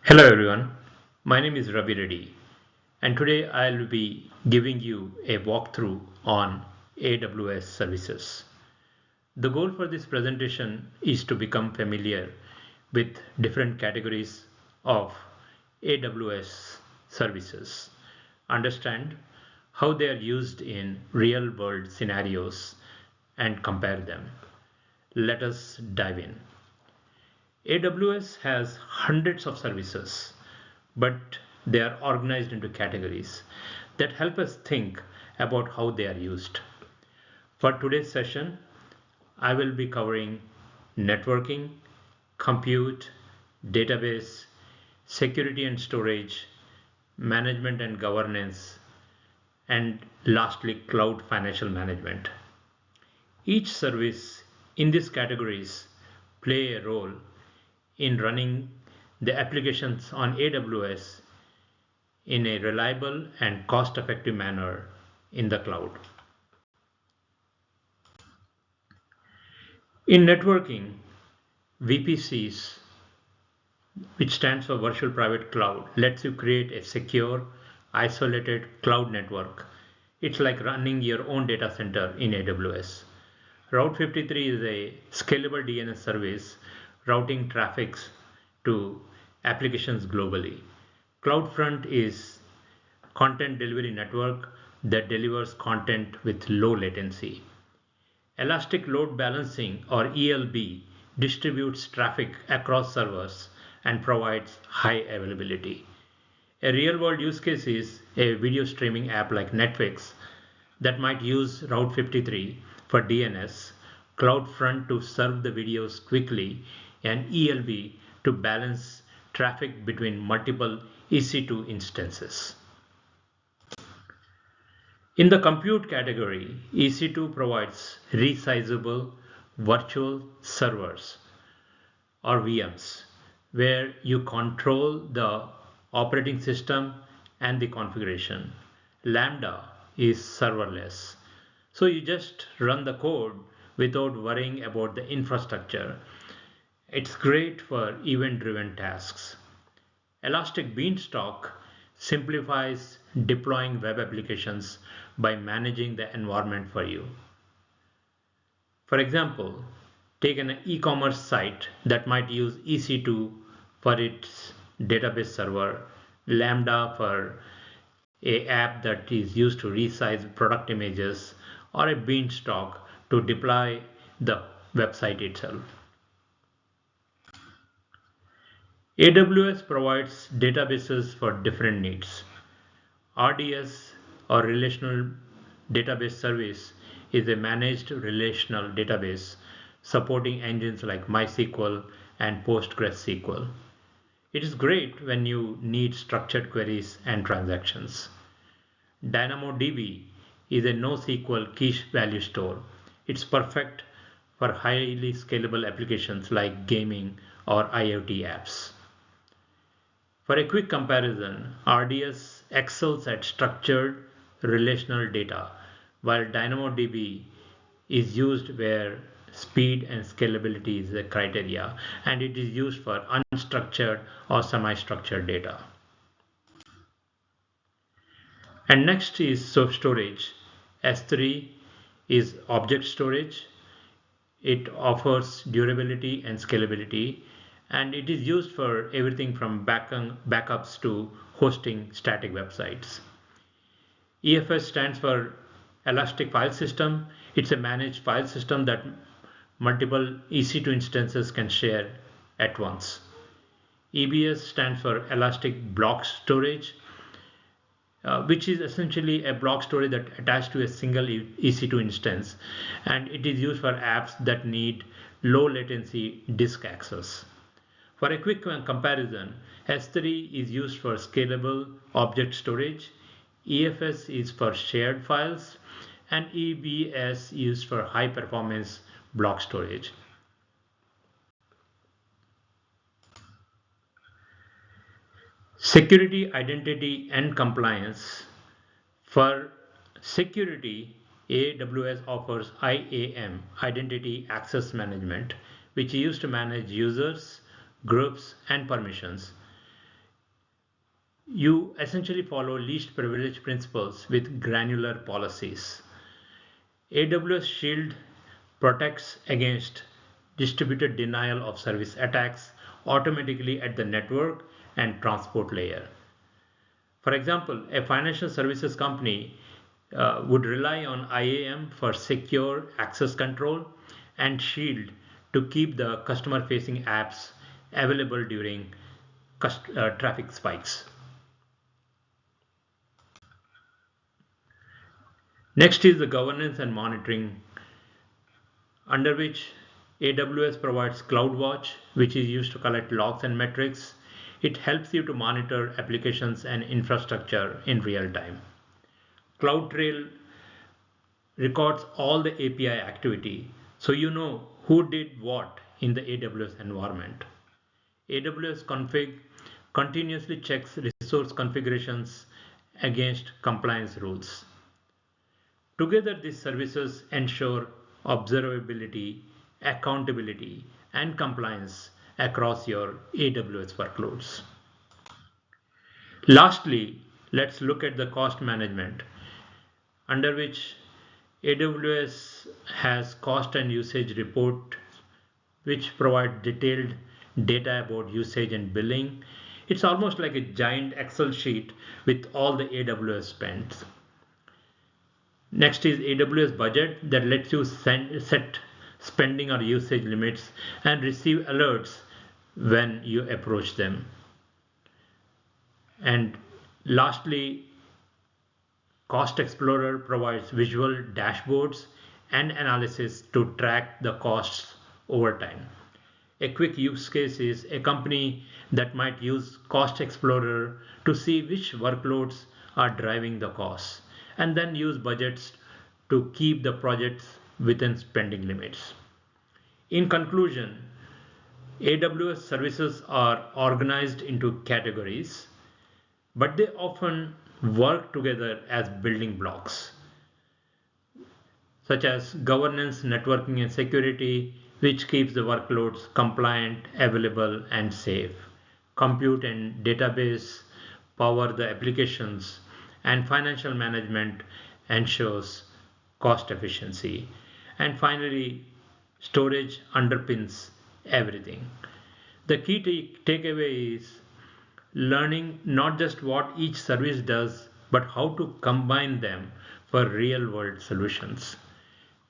Hello everyone, my name is Ravi Reddi and today I'll be giving you a walkthrough on AWS services. The goal for this presentation is to become familiar with different categories of AWS services, understand how they are used in real world scenarios and compare them. Let us dive in. AWS has hundreds of services, but they are organized into categories that help us think about how they are used. For today's session, I will be covering networking, compute, database, security and storage, management and governance, and lastly, cloud financial management. Each service in these categories play a role in running the applications on AWS in a reliable and cost-effective manner in the cloud. In networking, VPCs, which stands for Virtual Private Cloud, lets you create a secure, isolated cloud network. It's like running your own data center in AWS. Route 53 is a scalable DNS service routing traffic to applications globally. CloudFront is content delivery network that delivers content with low latency. Elastic Load Balancing or ELB distributes traffic across servers and provides high availability. A real-world use case is a video streaming app like Netflix that might use Route 53 for DNS, CloudFront to serve the videos quickly, and ELB to balance traffic between multiple EC2 instances. In the compute category, EC2 provides resizable virtual servers or VMs where you control the operating system and the configuration. Lambda is serverless, so you just run the code without worrying about the infrastructure. It's great for event-driven tasks. Elastic Beanstalk simplifies deploying web applications by managing the environment for you. For example, take an e-commerce site that might use EC2 for its database server, Lambda for an app that is used to resize product images, or a Beanstalk to deploy the website itself. AWS provides databases for different needs. RDS or Relational Database Service is a managed relational database supporting engines like MySQL and PostgreSQL. It is great when you need structured queries and transactions. DynamoDB is a NoSQL key value store. It's perfect for highly scalable applications like gaming or IoT apps. For a quick comparison, RDS excels at structured relational data, while DynamoDB is used where speed and scalability is the criteria, and it is used for unstructured or semi-structured data. And next is storage. S3 is object storage. It offers durability and scalability, and it is used for everything from backups to hosting static websites. EFS stands for Elastic File System. It's a managed file system that multiple EC2 instances can share at once. EBS stands for Elastic Block Storage, which is essentially a block storage that attached to a single EC2 instance, and it is used for apps that need low latency disk access. For a quick comparison, S3 is used for scalable object storage, EFS is for shared files, and EBS used for high performance block storage. Security, identity, and compliance. For security, AWS offers IAM, Identity Access Management, which is used to manage users, groups, and permissions. You essentially follow least privilege principles with granular policies. AWS Shield protects against distributed denial of service attacks automatically at the network and transport layer. For example, a financial services company would rely on IAM for secure access control and Shield to keep the customer facing apps available during traffic spikes. Next is the governance and monitoring, under which AWS provides CloudWatch, which is used to collect logs and metrics. It helps you to monitor applications and infrastructure in real time. CloudTrail records all the API activity, so you know who did what in the AWS environment. AWS config continuously checks resource configurations against compliance rules. Together, these services ensure observability, accountability, and compliance across your AWS workloads. Lastly, let's look at the cost management, under which AWS has cost and usage report, which provide detailed data about usage and billing. It's almost like a giant Excel sheet with all the AWS spends. Next is AWS budget that lets you set spending or usage limits and receive alerts when you approach them. And lastly, Cost Explorer provides visual dashboards and analysis to track the costs over time. A quick use case is a company that might use Cost Explorer to see which workloads are driving the costs and then use budgets to keep the projects within spending limits. In conclusion, AWS services are organized into categories, but they often work together as building blocks, such as governance, networking, and security, which keeps the workloads compliant, available, and safe. Compute and database power the applications, and financial management ensures cost efficiency. And finally, storage underpins everything. The key takeaway is learning not just what each service does, but how to combine them for real world solutions.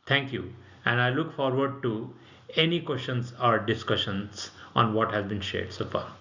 Thank you, and I look forward to any questions or discussions on what has been shared so far.